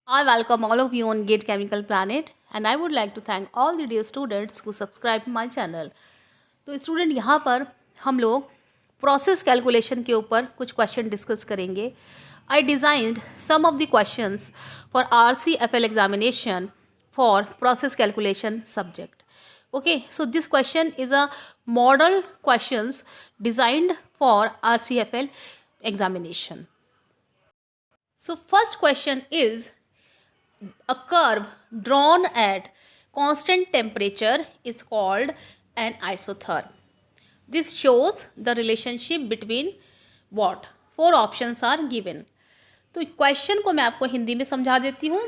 I welcome all of you on Gate Chemical Planet and I would like to thank all the dear students who subscribe to my channel. तो student यहाँ पर हम लोग process calculation के ऊपर कुछ question discuss करेंगे. I designed some of the questions for RCFL examination for process calculation subject. Okay, so this question is a model questions designed for RCFL examination. So first question is a curve drawn at constant temperature is called an isotherm. This shows the relationship between what? Four options are given. तो question को मैं आपको हिंदी में समझा देती हूँ.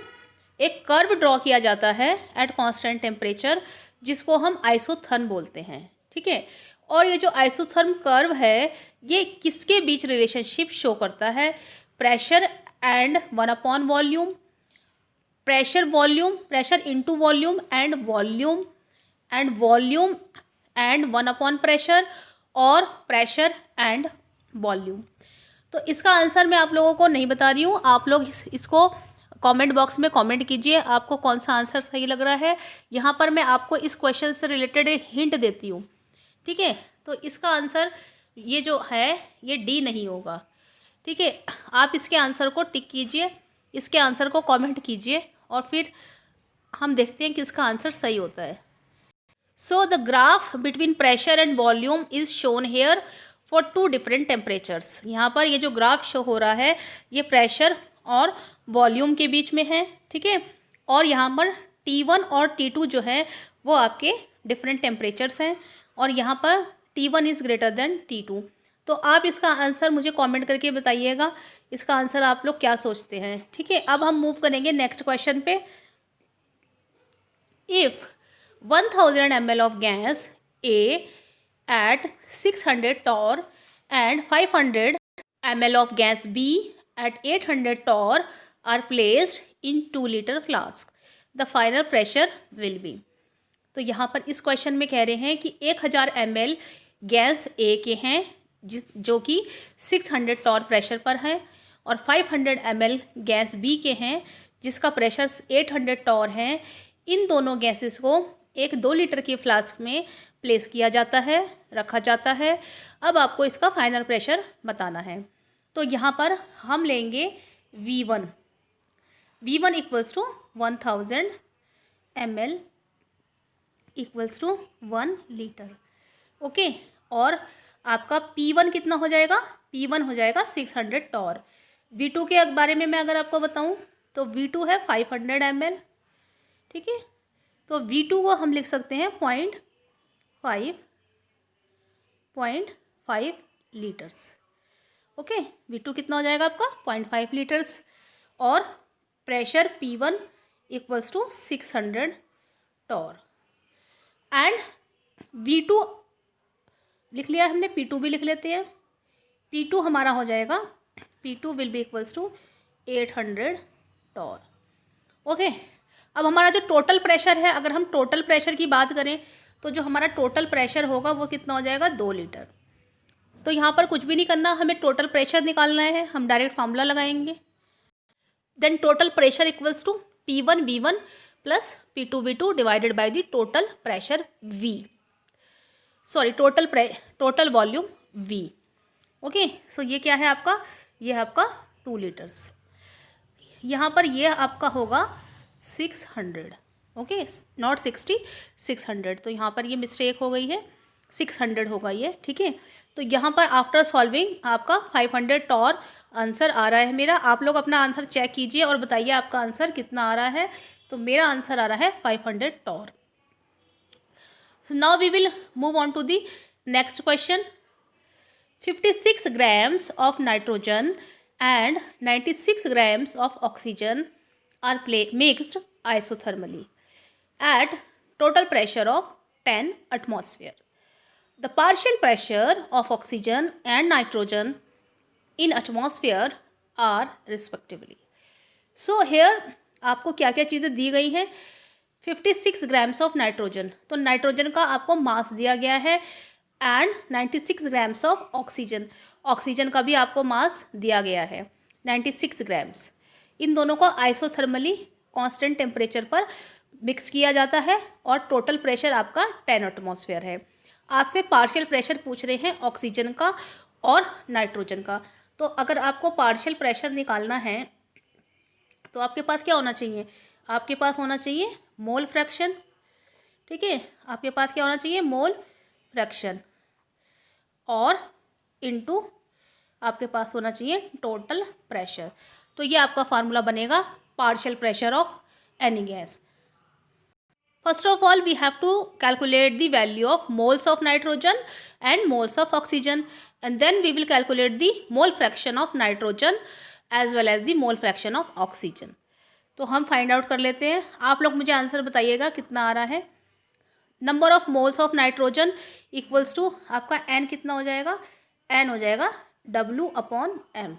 एक curve draw किया जाता है एट कांस्टेंट टेम्परेचर जिसको हम आइसोथर्म बोलते हैं. ठीक है. और ये जो आइसोथर्म कर्व है ये किसके बीच रिलेशनशिप शो करता है? Pressure and volume, pressure into volume and volume and pressure और प्रेशर एंड वॉल्यूम. तो इसका आंसर मैं आप लोगों को नहीं बता रही हूँ. आप लोग इसको कमेंट बॉक्स में कमेंट कीजिए आपको कौन सा आंसर सही लग रहा है. यहाँ पर मैं आपको इस क्वेश्चन से रिलेटेड हिंट देती हूँ. ठीक है. तो इसका आंसर ये जो है ये डी नहीं होगा. ठीक है. आप इसके आंसर को टिक कीजिए, इसके आंसर को कमेंट कीजिए और फिर हम देखते हैं कि इसका आंसर सही होता है. So the graph between pressure and volume is shown here for two different temperatures. यहाँ पर ये जो ग्राफ शो हो रहा है ये प्रेशर और वॉल्यूम के बीच में है. ठीक है. और यहाँ पर T1 और T2 जो है वो आपके डिफरेंट टेम्परेचर्स हैं और यहाँ पर T1 is greater than T2. तो आप इसका आंसर मुझे कमेंट करके बताइएगा इसका आंसर आप लोग क्या सोचते हैं. ठीक है. अब हम मूव करेंगे नेक्स्ट क्वेश्चन पे. If 1000 ml of gas A at 600 torr and 500 ml of gas B at 800 torr are placed in 2 liter flask. The final pressure will be. तो यहाँ पर इस क्वेश्चन में कह रहे हैं कि 1000 ml गैस A के हैं जो कि 600 टॉर प्रेशर पर है और 500 ml गैस B के हैं जिसका प्रेशर 800 टॉर है. इन दोनों गैसेस को एक 2 लीटर की फ्लास्क में प्लेस किया जाता है, रखा जाता है. अब आपको इसका फाइनल प्रेशर बताना है. तो यहाँ पर हम लेंगे V1 equals to 1000 ml equals to 1 litre. Okay. और आपका P1 कितना हो जाएगा? P1 हो जाएगा 600 टॉर. V2 के बारे में मैं अगर आपको बताऊँ तो V2 है 500 ml. ठीक है. तो V2 को हम लिख सकते हैं 0.5 लीटर्स. ओके. V2 कितना हो जाएगा आपका? 0.5 लीटर्स. और pressure P1 equals to 600 torr. And V2 लिख लिया हमने, P2 भी लिख लेते हैं. P2 हमारा हो जाएगा, P2 will be equals to 800 torr. Okay. अब हमारा जो टोटल प्रेशर है, अगर हम टोटल प्रेशर की बात करें तो जो हमारा टोटल प्रेशर होगा वो कितना हो जाएगा? 2 लीटर. तो यहाँ पर कुछ भी नहीं करना, हमें टोटल प्रेशर निकालना है. हम डायरेक्ट फार्मूला लगाएंगे. Then total pressure equals to P1 V1 plus P2 V2 divided by the total pressure V. Sorry, total volume V. Okay. So ये क्या है आपका? ये है आपका 2 लीटर्स. यहाँ पर ये आपका होगा 600. ओके. नॉट 60, 600. तो यहाँ पर ये मिस्टेक हो गई है, 600 होगा ये. ठीक है. तो यहाँ पर आफ्टर सॉल्विंग आपका 500 टॉर आंसर आ रहा है मेरा. आप लोग अपना आंसर चेक कीजिए और बताइए आपका आंसर कितना आ रहा है. तो मेरा आंसर आ रहा है 500 Tor. So now we will move on to the next question. 56 grams of nitrogen and 96 grams of oxygen are mixed isothermally at total pressure of 10 atmosphere. The partial pressure of oxygen and nitrogen in atmosphere are respectively. So here आपको क्या क्या चीज़ें दी गई हैं? 56 grams of nitrogen, तो nitrogen का आपको मास दिया गया है. And 96 grams of oxygen, oxygen का भी आपको मास दिया गया है 96 ग्राम्स. इन दोनों को आइसोथर्मली कांस्टेंट टेम्परेचर पर मिक्स किया जाता है और टोटल प्रेशर आपका 10 एटमॉस्फेयर है। आपसे पार्शियल प्रेशर पूछ रहे हैं ऑक्सीजन का और नाइट्रोजन का। तो अगर आपको पार्शियल प्रेशर निकालना है तो आपके पास क्या होना चाहिए, आपके पास होना चाहिए मोल फ्रैक्शन। ठीक है, आपके पास क्या होना चाहिए, मोल फ्रैक्शन, और इनटू आपके पास होना चाहिए टोटल प्रेशर। तो ये आपका फार्मूला बनेगा partial pressure of any gas. First of all, we have to calculate the value of moles of nitrogen and moles of oxygen, and then we will calculate the mole fraction of nitrogen as well as the mole fraction of oxygen. तो हम find out कर लेते हैं। आप लोग मुझे answer बताइएगा कितना आ रहा है। Number of moles of nitrogen equals to आपका n कितना हो जाएगा, n हो जाएगा W/m.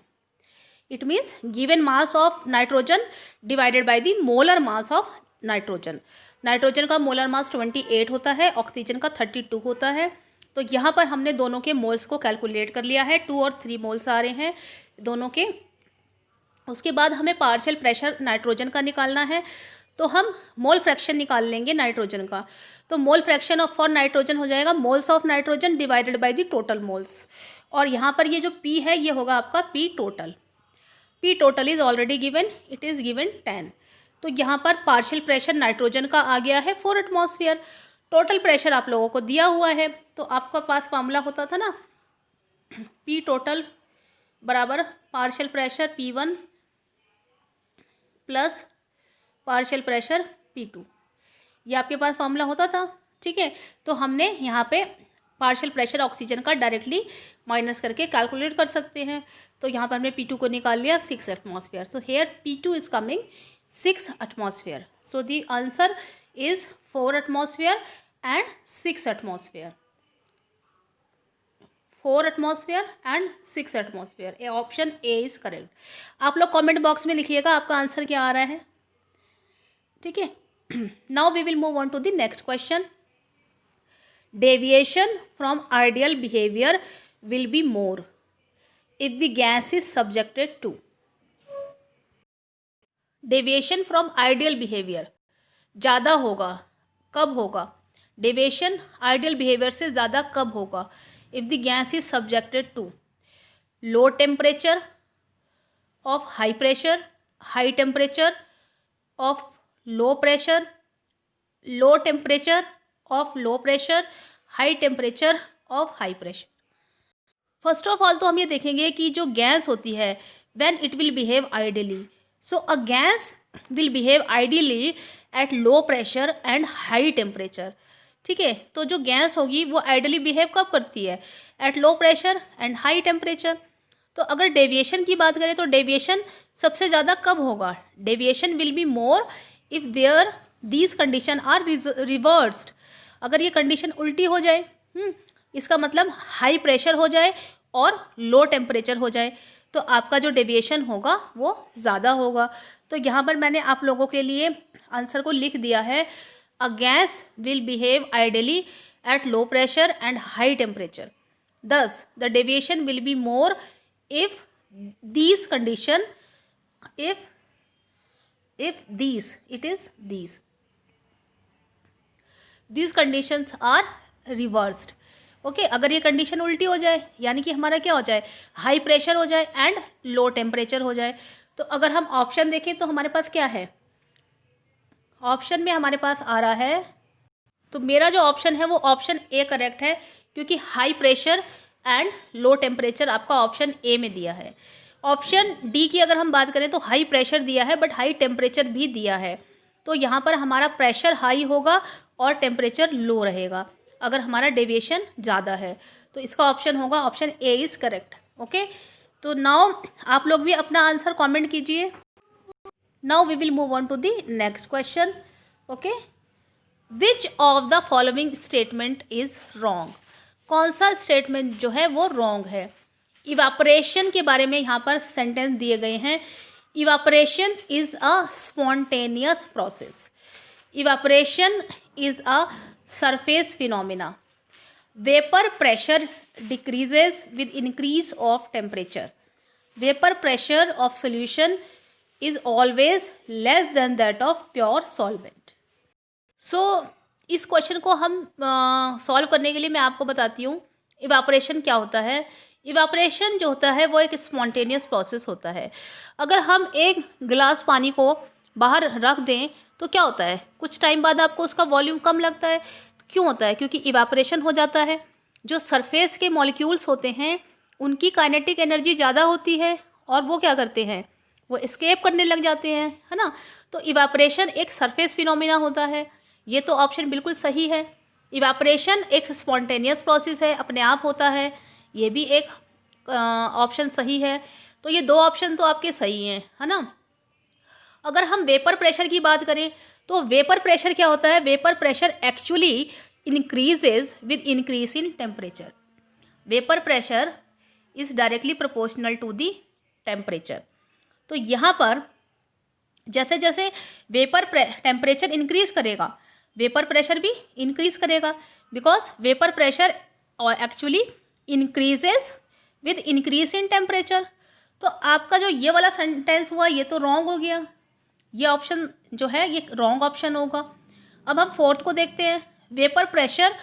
It means given mass of nitrogen divided by the molar mass of nitrogen. Nitrogen का मोलर मास 28 होता है, ऑक्सीजन का 32 होता है। तो यहाँ पर हमने दोनों के मोल्स को कैलकुलेट कर लिया है, 2 और 3 मोल्स आ रहे हैं दोनों के। उसके बाद हमें पार्शियल प्रेशर नाइट्रोजन का निकालना है, तो हम मोल फ्रैक्शन निकाल लेंगे नाइट्रोजन का। तो मोल फ्रैक्शन ऑफ फॉर नाइट्रोजन हो जाएगा moles of nitrogen divided by the total moles, और यहाँ पर ये जो P है ये होगा आपका P total. P total is already given, it is given 10। तो यहाँ पर पार्शियल प्रेशर नाइट्रोजन का आ गया है 4 एटमॉस्फेयर। टोटल प्रेशर आप लोगों को दिया हुआ है, तो आपका पास फार्मूला होता था ना P टोटल बराबर partial pressure P1 plus partial pressure P2, ये आपके पास फार्मूला होता था। ठीक है, तो हमने यहाँ पे पार्शियल प्रेशर ऑक्सीजन का डायरेक्टली माइनस करके कैलकुलेट कर सकते हैं। तो यहाँ पर हमने P2 को निकाल लिया 6 atmosphere. So here P2 is coming 6 atmosphere. So the answer is 4 atmosphere and 6 atmosphere. 4 atmosphere and 6 atmosphere. Option A is correct. आप लोग कमेंट बॉक्स में लिखिएगा आपका आंसर क्या आ रहा है। ठीक है, now we will move on to the next question. Deviation from ideal behavior will be more if the gas is subjected to. Deviation from ideal behaviour ज़्यादा होगा, कब होगा, डेविएशन आइडियल बिहेवियर से ज़्यादा कब होगा, if the gas is subjected to low temperature of high pressure, high temperature of low pressure, low temperature of low pressure, high temperature of high pressure. First of all तो हम ये देखेंगे कि जो गैस होती है when it will behave ideally, so a gas will behave ideally at low pressure and high temperature. ठीक है, तो जो गैस होगी वो आइडियली बिहेव कब करती है, eight low pressure and high temperature. तो अगर डेविएशन की बात करें तो डेविएशन सबसे ज़्यादा कब होगा, deviation will be more if there these condition are reversed. अगर ये कंडीशन उल्टी हो जाए, इसका मतलब हाई प्रेशर हो जाए और लो टेम्परेचर हो जाए, तो आपका जो डेविएशन होगा वो ज़्यादा होगा। तो यहाँ पर मैंने आप लोगों के लिए आंसर को लिख दिया है, a gas will behave ideally at low pressure and high temperature, thus the deviation will be more if these condition, if these conditions are reversed. Okay, अगर ये कंडीशन उल्टी हो जाए, यानी कि हमारा क्या हो जाए, हाई प्रेशर हो जाए एंड लो टेम्परेचर हो जाए। तो अगर हम ऑप्शन देखें तो हमारे पास क्या है, ऑप्शन में हमारे पास आ रहा है, तो मेरा जो ऑप्शन है वो ऑप्शन ए करेक्ट है, क्योंकि high pressure and low temperature आपका ऑप्शन ए में दिया है। ऑप्शन डी की अगर हम बात करें तो हाई प्रेशर दिया है बट हाई टेम्परेचर भी दिया है, तो यहाँ पर हमारा प्रेशर हाई होगा और टेम्परेचर लो रहेगा अगर हमारा डेविएशन ज़्यादा है। तो इसका ऑप्शन होगा option A is correct. Okay, तो नाउ आप लोग भी अपना आंसर कमेंट कीजिए। Now we will move on to the next question. Okay, which of the following statement is wrong, कौन सा स्टेटमेंट जो है वो रॉन्ग है। इवापोरेशन के बारे में यहाँ पर सेंटेंस दिए गए हैं, evaporation is a spontaneous process, evaporation is a surface phenomena, vapor pressure decreases with increase of temperature, vapor pressure of solution is always less than that of pure solvent. So इस question को हम solve करने के लिए मैं आपको बताती हूँ इवापोरेशन क्या होता है। इवापोरेशन जो होता है वो एक स्पॉन्टेनियस प्रोसेस होता है। अगर हम एक गिलास पानी को बाहर रख दें तो क्या होता है, कुछ टाइम बाद आपको उसका वॉल्यूम कम लगता है। क्यों होता है? क्योंकि इवापोरेशन हो जाता है। जो सरफेस के मॉलिक्यूल्स होते हैं उनकी काइनेटिक एनर्जी ज़्यादा होती है और वो क्या करते हैं, वो एस्केप करने लग जाते हैं, है ना। तो इवापोरेशन एक सरफेस फिनोमिना होता है। ये तो ऑप्शन बिल्कुल सही है। इवापोरेशन एक स्पॉन्टेनियस प्रोसेस है, अपने आप होता है, ये भी एक ऑप्शन सही है। तो ये दो ऑप्शन तो आपके सही हैं, है ना। अगर हम वेपर प्रेशर की बात करें तो वेपर प्रेशर क्या होता है? Vapour pressure actually increases with increase in temperature. Vapour pressure is directly proportional to the temperature. तो यहाँ पर जैसे जैसे वेपर टेम्परेचर इंक्रीज करेगा वेपर प्रेशर भी इंक्रीज करेगा, because vapour pressure actually increases with increase in temperature. तो आपका जो ये वाला सेंटेंस हुआ ये तो रॉन्ग हो गया, ये ऑप्शन जो है ये रॉन्ग ऑप्शन होगा। अब हम फोर्थ को देखते हैं। Vapour pressure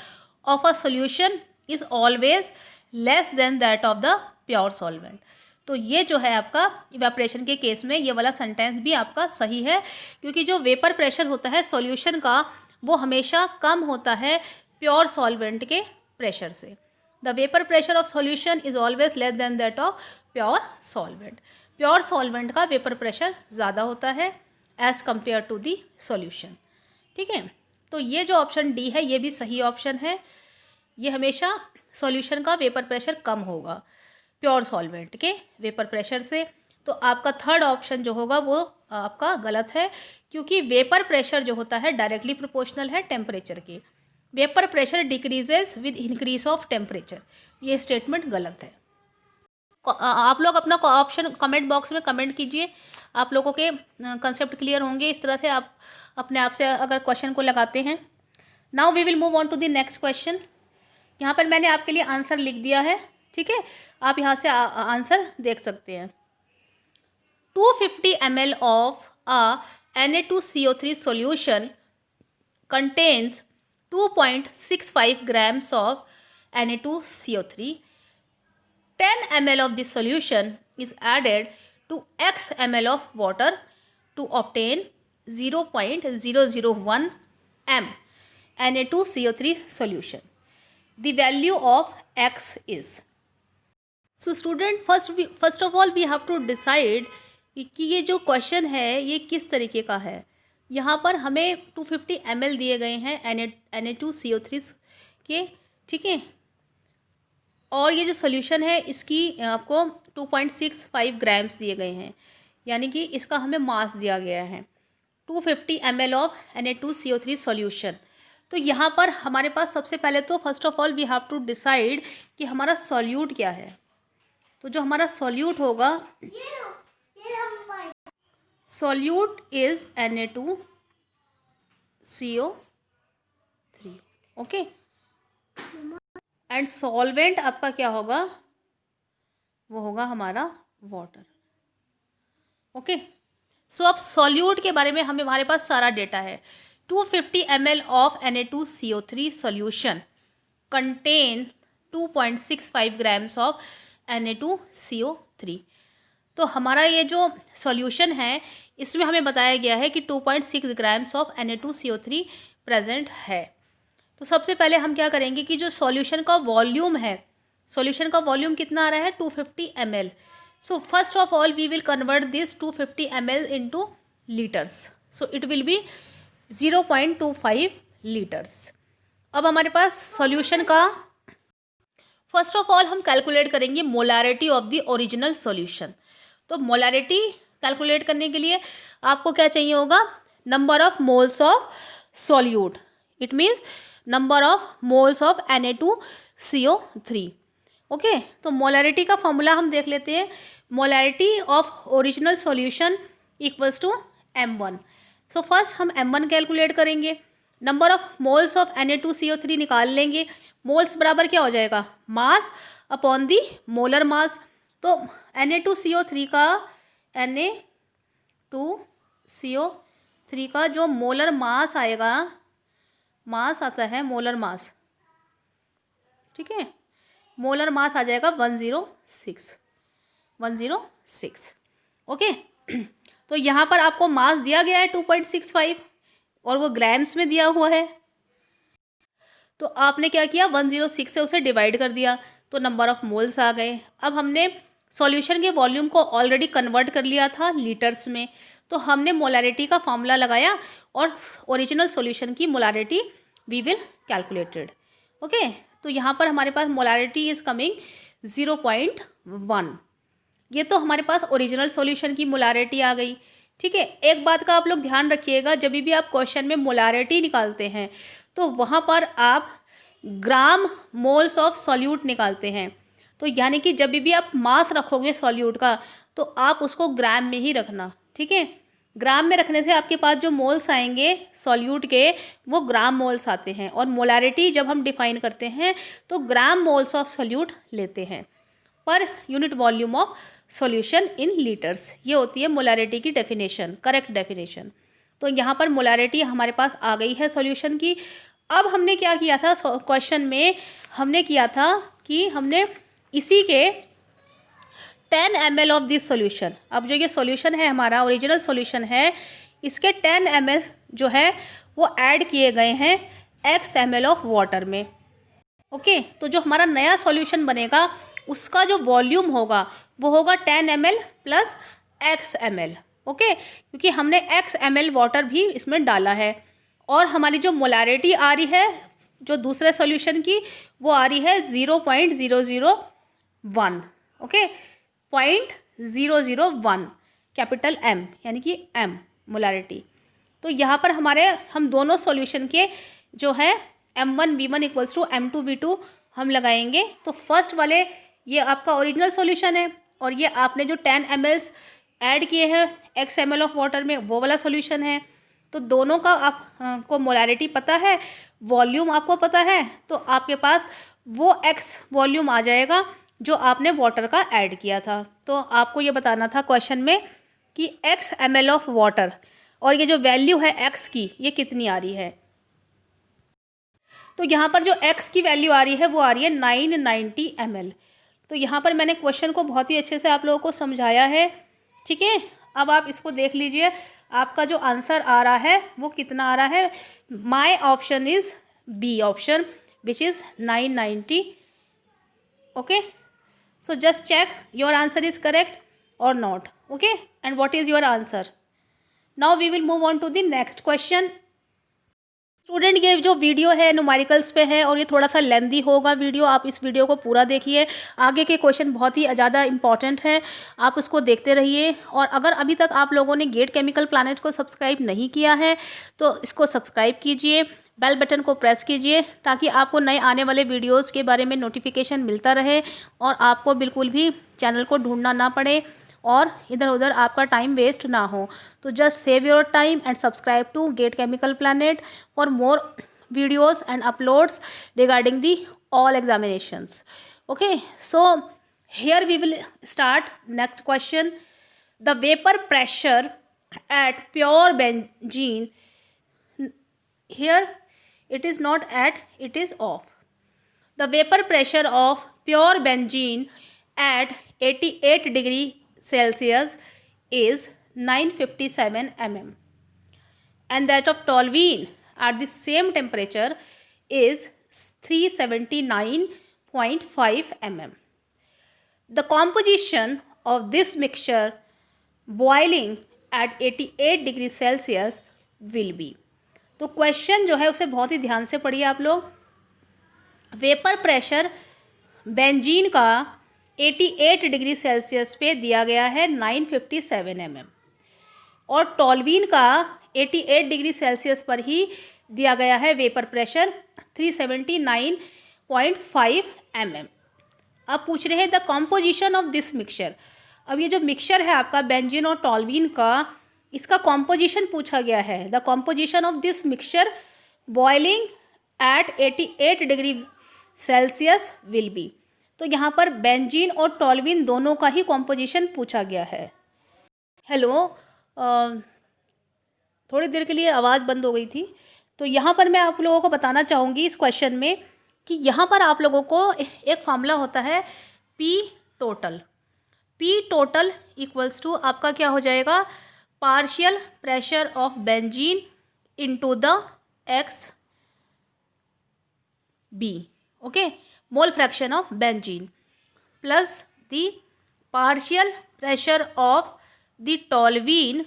of a solution is always less than that of the pure solvent. तो ये जो है आपका इवेपोरेशन के केस में ये वाला सेंटेंस भी आपका सही है, क्योंकि जो वेपर प्रेशर होता है सॉल्यूशन का वो हमेशा कम होता है प्योर सॉल्वेंट के प्रेशर से। The vapour pressure of solution is always less than that of pure solvent. Pure solvent का वेपर प्रेशर ज़्यादा होता है as compared to the solution. ठीक है, तो ये जो ऑप्शन डी है ये भी सही ऑप्शन है। ये हमेशा सॉल्यूशन का वेपर प्रेशर कम होगा प्योर सॉल्वेंट के वेपर प्रेशर से। तो आपका थर्ड ऑप्शन जो होगा वो आपका गलत है, क्योंकि वेपर प्रेशर जो होता है डायरेक्टली प्रोपोर्शनल है टेम्परेचर के। Vapour pressure decreases with increase of temperature, ये स्टेटमेंट गलत है। आप लोग अपना ऑप्शन कमेंट बॉक्स में कमेंट कीजिए, आप लोगों के कंसेप्ट क्लियर होंगे। इस तरह से आप अपने आप से अगर क्वेश्चन को लगाते हैं। Now we will move on to the next question. यहाँ पर मैंने आपके लिए आंसर लिख दिया है, ठीक है, आप यहाँ से आंसर देख सकते हैं। 250 ml of a Na2CO3 solution contains 2.65 grams of Na2CO3. 10 ml of this solution is added to X ml of water to obtain 0.001 m Na2CO3 solution. The value of X is. So student, first of all we have to decide कि ये जो question है ये किस तरीके का है। यहाँ पर हमें 250 ml दिए गए हैं Na2CO3 के, ठीक है, और ये जो सोल्यूशन है इसकी आपको 2.65 ग्राम्स दिए गए हैं, यानी कि इसका हमें मास दिया गया है 250 ml ऑफ Na2CO3 सॉल्यूशन। तो यहाँ पर हमारे पास सबसे पहले तो first of all we have to decide कि हमारा सॉल्यूट क्या है। तो जो हमारा सॉल्यूट होगा, solute is Na2CO3, okay, and solvent आपका क्या होगा, वो होगा हमारा वाटर, ओके। सो अब सॉल्यूट के बारे में हमारे पास सारा डेटा है। 250 ml of Na2CO3 solution contain 2.65 grams of Na2CO3। तो हमारा ये जो सॉल्यूशन है इसमें हमें बताया गया है कि 2.6 ग्राम्स ऑफ Na2CO3 प्रेजेंट है। तो सबसे पहले हम क्या करेंगे कि जो सॉल्यूशन का वॉल्यूम है, सॉल्यूशन का वॉल्यूम कितना आ रहा है 250 ml। So first of all we will convert this 250 ml into litres. So it will be 0.25 litres. अब हमारे पास सॉल्यूशन का फर्स्ट ऑफ ऑल हम कैलकुलेट करेंगे molarity of the original solution. तो मोलारिटी कैलकुलेट करने के लिए आपको क्या चाहिए होगा, number of moles of solute, it means number of moles of Na2CO3, okay. तो मोलारिटी का फॉर्मूला हम देख लेते हैं। Molarity of original solution equals to M1। So first हम M1 कैलकुलेट करेंगे, number of moles of Na2CO3 निकाल लेंगे। मोल्स बराबर क्या हो जाएगा, mass upon the molar mass. तो Na2CO3 का 2CO3 का जो मोलर मास आएगा, मास आता है मोलर मास, ठीक है, मोलर मास आ जाएगा 106। ओके। तो यहाँ पर आपको मास दिया गया है 2.65 और वो ग्राम्स में दिया हुआ है। तो आपने क्या किया, 106 से उसे डिवाइड कर दिया तो नंबर ऑफ मोल्स आ गए। अब हमने सॉल्यूशन के वॉल्यूम को ऑलरेडी कन्वर्ट कर लिया था लीटर्स में, तो हमने मोलारिटी का फॉर्मूला लगाया और ओरिजिनल सॉल्यूशन की molarity we will calculated. Okay. तो यहाँ पर हमारे पास मोलारिटी इज़ कमिंग 0.1। ये तो हमारे पास ओरिजिनल सॉल्यूशन की मोलारिटी आ गई, ठीक है। एक बात का आप लोग ध्यान रखिएगा, जब भी आप क्वेश्चन में मोलारिटी निकालते हैं तो वहाँ पर आप ग्राम मोल्स ऑफ सॉल्यूट निकालते हैं। तो यानी कि जब भी आप मास रखोगे सॉल्यूट का तो आप उसको ग्राम में ही रखना, ठीक है। ग्राम में रखने से आपके पास जो मोल्स आएंगे सॉल्यूट के वो ग्राम मोल्स आते हैं, और मोलारिटी जब हम डिफाइन करते हैं तो ग्राम मोल्स ऑफ सॉल्यूट लेते हैं per unit volume of solution in litres. ये होती है मोलारिटी की डेफिनेशन, करेक्ट डेफिनेशन। तो यहाँ पर मोलारिटी हमारे पास आ गई है सॉल्यूशन की। अब हमने क्या किया था क्वेश्चन में, हमने किया था कि हमने इसी के 10 ml ऑफ दिस सॉल्यूशन, अब जो ये सॉल्यूशन है हमारा ओरिजिनल सॉल्यूशन है, इसके 10 ml जो है वो ऐड किए गए हैं x ml ऑफ वाटर में। ओके। तो जो हमारा नया सॉल्यूशन बनेगा उसका जो वॉल्यूम होगा वो होगा 10 ml plus x ml। Okay, क्योंकि हमने x ml वाटर भी इसमें डाला है। और हमारी जो मोलारिटी आ रही है जो दूसरे सॉल्यूशन की वो आ रही है 0.001। ओके, 0.001 कैपिटल M यानी कि M मोलारिटी। तो यहाँ पर हम दोनों सॉल्यूशन के जो है M1V1 इक्वल्स टू M2V2 हम लगाएंगे। तो फर्स्ट वाले ये आपका ओरिजिनल सॉल्यूशन है और ये आपने जो 10 ml ऐड किए हैं x ml ऑफ वाटर में वो वाला सॉल्यूशन है। तो दोनों का आपको मोलारिटी पता है, वॉल्यूम आपको पता है, तो आपके पास वो x वॉल्यूम आ जाएगा जो आपने वाटर का ऐड किया था। तो आपको ये बताना था क्वेश्चन में कि x ml ऑफ वाटर और ये जो वैल्यू है x की ये कितनी आ रही है। तो यहाँ पर जो x की वैल्यू आ रही है वो आ रही है 990 ml। तो यहाँ पर मैंने क्वेश्चन को बहुत ही अच्छे से आप लोगों को समझाया है, ठीक है। अब आप इसको देख लीजिए, आपका जो आंसर आ रहा है वो कितना आ रहा है। My option is B option which is 990। Okay, so just check your answer is correct और not. Okay, and what is your answer. Now we will move on to the next question. Student, ये जो video है numericals पे है और ये थोड़ा सा लेंदी होगा वीडियो, आप इस वीडियो को पूरा देखिए। आगे के क्वेश्चन बहुत ही ज़्यादा इंपॉर्टेंट है, आप उसको देखते रहिए। और अगर अभी तक आप लोगों ने गेट केमिकल प्लैनेट को सब्सक्राइब नहीं किया है तो इसको सब्सक्राइब कीजिए, बेल बटन को प्रेस कीजिए ताकि आपको नए आने वाले वीडियोज़ के बारे में नोटिफिकेशन मिलता रहे और आपको बिल्कुल भी चैनल को ढूंढना ना पड़े और इधर उधर आपका टाइम वेस्ट ना हो। तो just save your time and subscribe to get Chemical Planet for more videos and uploads regarding the all examinations. Okay, so here we will start next question. The vapor pressure at pure benzene, here it is not at, it is off. The vapor pressure of pure benzene at 88 degree Celsius is 957 mm and that of toluene at the same temperature is 379.5 mm. The composition of this mixture boiling at 88 degree Celsius will be। तो question जो है उसे बहुत ही ध्यान से पढ़िए आप लोग। वेपर प्रेशर बेंजीन का 88 डिग्री सेल्सियस पे दिया गया है 957 mm और टॉल्वीन का 88 डिग्री सेल्सियस पर ही दिया गया है वेपर प्रेशर 379.5 mm। अब पूछ रहे हैं the composition of this mixture. अब ये जो मिक्सचर है आपका बेंजीन और टॉल्वीन का, इसका कॉम्पोजिशन पूछा गया है। The composition of this mixture boiling at 88 degree Celsius will be. तो यहाँ पर बेंजीन और टॉल्वीन दोनों का ही कॉम्पोजिशन पूछा गया है। हेलो, थोड़ी देर के लिए आवाज़ बंद हो गई थी। तो यहाँ पर मैं आप लोगों को बताना चाहूँगी इस क्वेश्चन में कि यहाँ पर आप लोगों को एक फार्मूला होता है P total. P total equals to आपका क्या हो जाएगा, partial pressure of benzene into the X B, okay, mole fraction of benzene plus the partial pressure of the toluene,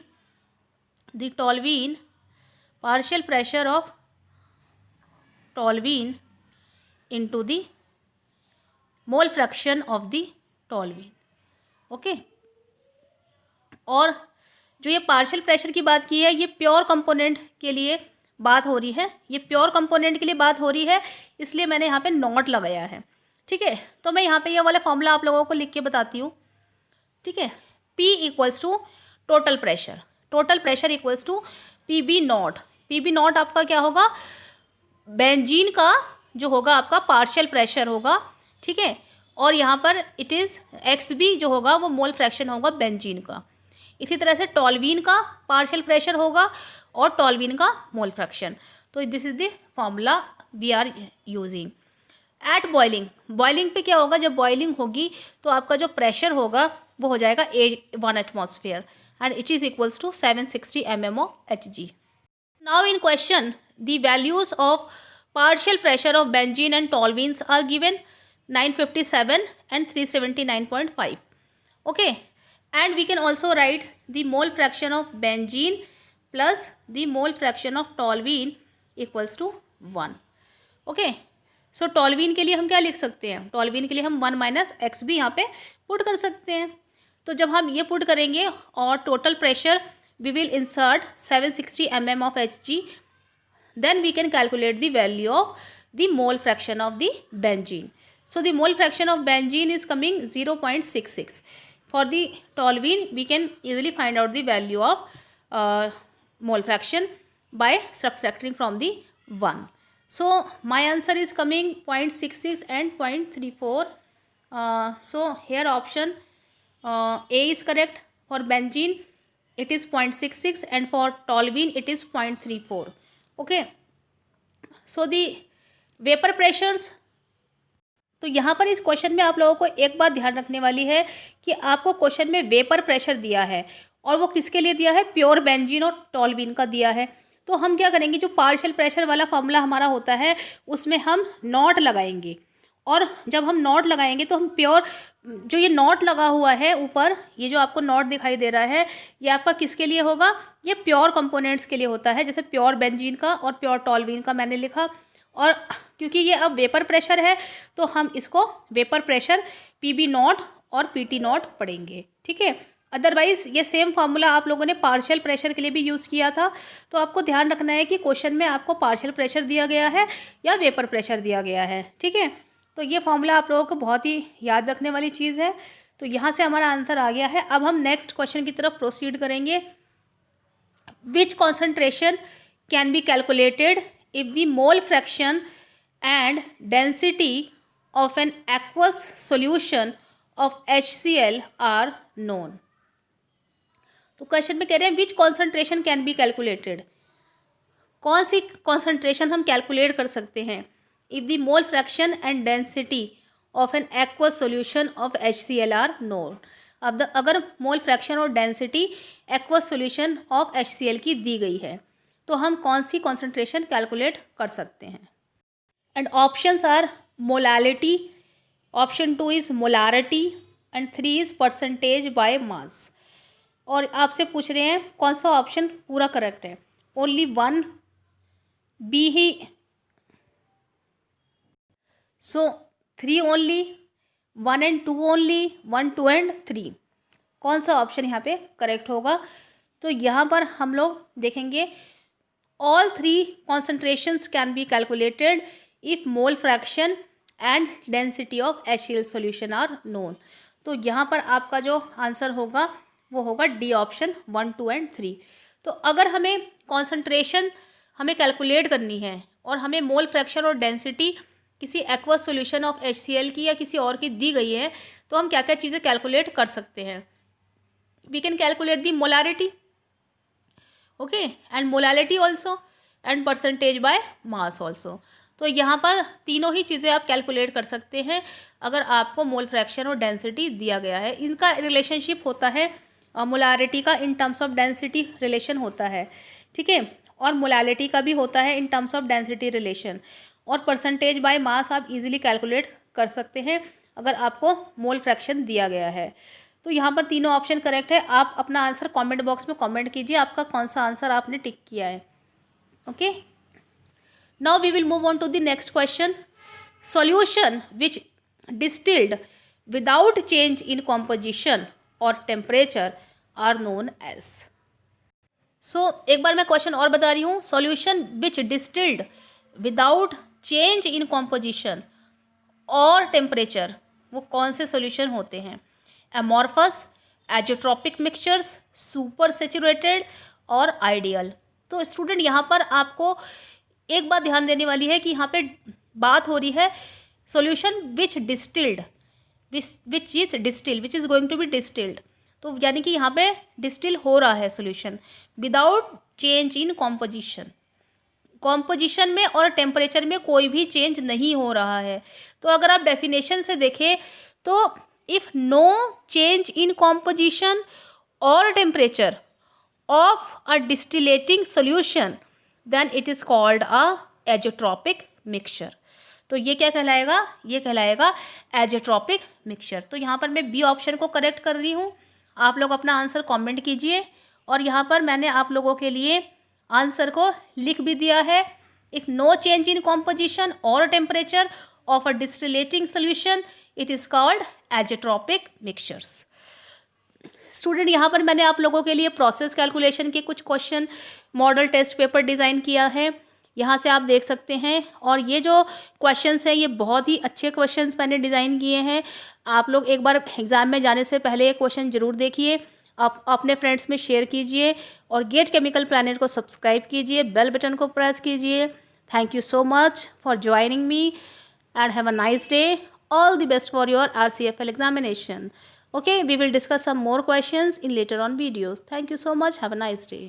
partial pressure of toluene into the mole fraction of the toluene, okay. और जो ये partial pressure की बात की है ये pure component के लिए बात हो रही है, ये प्योर कंपोनेंट के लिए बात हो रही है, इसलिए मैंने यहाँ पे नॉट लगाया है, ठीक है। तो मैं यहाँ पे ये वाला फॉर्मूला आप लोगों को लिख के बताती हूँ, ठीक है। P equals to total pressure, total pressure equals to P B not. P B not आपका क्या होगा, बेंजीन का जो होगा आपका पार्शियल प्रेशर होगा, ठीक है। और यहाँ पर इट इज़ एक्स बी जो होगा वो मोल फ्रैक्शन होगा बेंजीन का। इसी तरह से टॉल्यूइन का पार्शियल प्रेशर होगा और टॉल्यूइन का मोल फ्रैक्शन। तो this is the formula we are using at boiling. Boiling पे क्या होगा, जब बॉइलिंग होगी तो आपका जो प्रेशर होगा वो हो जाएगा 1 atmosphere and it is equals to 760 mm of Hg. Now in question, the values of partial pressure of benzene and toluenes are given 957 and 379.5. Okay, and we can also write the mole fraction of benzene plus the mole fraction of toluene equals to 1. Okay, so toluene के लिए हम क्या लिख सकते हैं, toluene के लिए हम 1 माइनस एक्स भी यहाँ पे पुट कर सकते हैं। तो जब हम ये पुट करेंगे और total pressure we will insert 760 mm of Hg, then we can calculate the value of the mole fraction of the benzene. So the mole fraction of benzene is coming 0.66. For the toluene we can easily find out the value of mole fraction by subtracting from the 1. So my answer is coming 0.66 and 0.34. So here option A is correct. For benzene it is 0.66 and for toluene it is 0.34. Okay, so the vapor pressures. तो यहाँ पर इस question में आप लोगों को एक बात ध्यान रखने वाली है कि आपको क्वेश्चन में वेपर प्रेशर दिया है और वो किसके लिए दिया है, प्योर बेंजीन और टॉल्यूइन का दिया है। तो हम क्या करेंगे, जो पार्शियल प्रेशर वाला फॉर्मूला हमारा होता है उसमें हम नॉट लगाएंगे, और जब हम नॉट लगाएंगे तो हम प्योर, जो ये नॉट लगा हुआ है ऊपर, ये जो आपको नॉट दिखाई दे रहा है ये आपका किसके लिए होगा, ये प्योर कंपोनेंट्स के लिए होता है, जैसे प्योर बेंजीन का और प्योर टॉल्यूइन का मैंने लिखा। और क्योंकि ये अब वेपर प्रेशर है तो हम इसको vapour pressure P B not और पी टी नॉट पढ़ेंगे, ठीक है। अदरवाइज ये सेम फार्मूला आप लोगों ने पार्शियल प्रेशर के लिए भी यूज़ किया था। तो आपको ध्यान रखना है कि क्वेश्चन में आपको पार्शियल प्रेशर दिया गया है या वेपर प्रेशर दिया गया है, ठीक है। तो ये फार्मूला आप लोगों को बहुत ही याद रखने वाली चीज़ है। तो यहाँ से हमारा आंसर आ गया है। अब हम नेक्स्ट क्वेश्चन की तरफ प्रोसीड करेंगे। Which concentration can be calculated if the mole fraction and density of an aqueous solution of HCl are known. तो क्वेश्चन में कह रहे हैं which concentration can be calculated, कौन सी कॉन्सेंट्रेशन हम कैलकुलेट कर सकते हैं if the mole fraction and density of an aqueous solution of HCl are known. अब अगर मोल फ्रैक्शन और density aqueous solution of HCl की दी गई है तो हम कौन सी कॉन्सेंट्रेशन कैलकुलेट कर सकते हैं। And options are molality, option 2 is molarity and 3 is percentage by mass. और आपसे पूछ रहे हैं कौन सा ऑप्शन पूरा करेक्ट है, ओनली 1 बी ही, so 3 only, 1 and 2 only, 1 2 and 3, कौन सा ऑप्शन यहाँ पे करेक्ट होगा। तो यहाँ पर हम लोग देखेंगे all 3 concentrations can be calculated if mole fraction and density of HCl solution are known. तो यहाँ पर आपका जो आंसर होगा वो होगा डी ऑप्शन 1 2 and 3। तो अगर हमें कॉन्सेंट्रेशन हमें कैलकुलेट करनी है और हमें मोल फ्रैक्शन और डेंसिटी किसी एक्वस सॉल्यूशन ऑफ HCl की या किसी और की दी गई है तो हम क्या क्या चीज़ें कैलकुलेट कर सकते हैं। We can calculate the molarity, okay, and molality also, and percentage by mass also. तो यहाँ पर तीनों ही चीज़ें आप कैलकुलेट कर सकते हैं अगर आपको मोल फ्रैक्शन और डेंसिटी दिया गया है। इनका रिलेशनशिप होता है, मोलारिटी का in terms of density relation होता है, ठीक है, और मोलैलिटी का भी होता है in terms of density relation, और परसेंटेज बाय मास आप इजीली कैलकुलेट कर सकते हैं अगर आपको मोल फ्रैक्शन दिया गया है। तो यहाँ पर तीनों ऑप्शन करेक्ट है। आप अपना आंसर कमेंट बॉक्स में कमेंट कीजिए, आपका कौन सा आंसर आपने टिक किया है। Okay, now we will move on to the next question. Solution which distilled without change in composition और temperature are known as. So एक बार मैं क्वेश्चन और बता रही हूँ। Solution which distilled without change in composition और टेम्परेचर, वो कौन से सॉल्यूशन होते हैं? Amorphous, azeotropic mixtures, super saturated और आइडियल। तो स्टूडेंट यहाँ पर आपको एक बात ध्यान देने वाली है कि यहाँ पे बात हो रही है solution which distilled, which is distil, which is going to be distilled. तो यानी कि यहाँ पे डिस्टिल हो रहा है solution without change in composition, composition में और टेम्परेचर में कोई भी चेंज नहीं हो रहा है। तो अगर आप डेफिनेशन से देखें तो if no change in composition और temperature of a distillating solution then it is called a azeotropic mixture. तो ये क्या कहलाएगा? ये कहलाएगा एजोट्रॉपिक मिक्सचर। तो यहाँ पर मैं बी ऑप्शन को करेक्ट कर रही हूँ। आप लोग अपना आंसर कमेंट कीजिए, और यहाँ पर मैंने आप लोगों के लिए आंसर को लिख भी दिया है। If no change in composition और temperature of a distillating solution it is called azeotropic mixtures. Student यहाँ पर मैंने आप लोगों के लिए प्रोसेस कैलकुलेशन के कुछ question model test paper design किया है, यहाँ से आप देख सकते हैं। और ये जो क्वेश्चंस हैं ये बहुत ही अच्छे क्वेश्चंस मैंने डिज़ाइन किए हैं। आप लोग एक बार एग्ज़ाम में जाने से पहले ये क्वेश्चन ज़रूर देखिए, आप अपने फ्रेंड्स में शेयर कीजिए, और गेट केमिकल प्लैनेट को सब्सक्राइब कीजिए, बेल बटन को प्रेस कीजिए। Thank you so much for joining me and have a nice day. All the best for your RCFL examination. Okay, we will discuss some more questions in later on videos. Thank you so much. Have a nice day.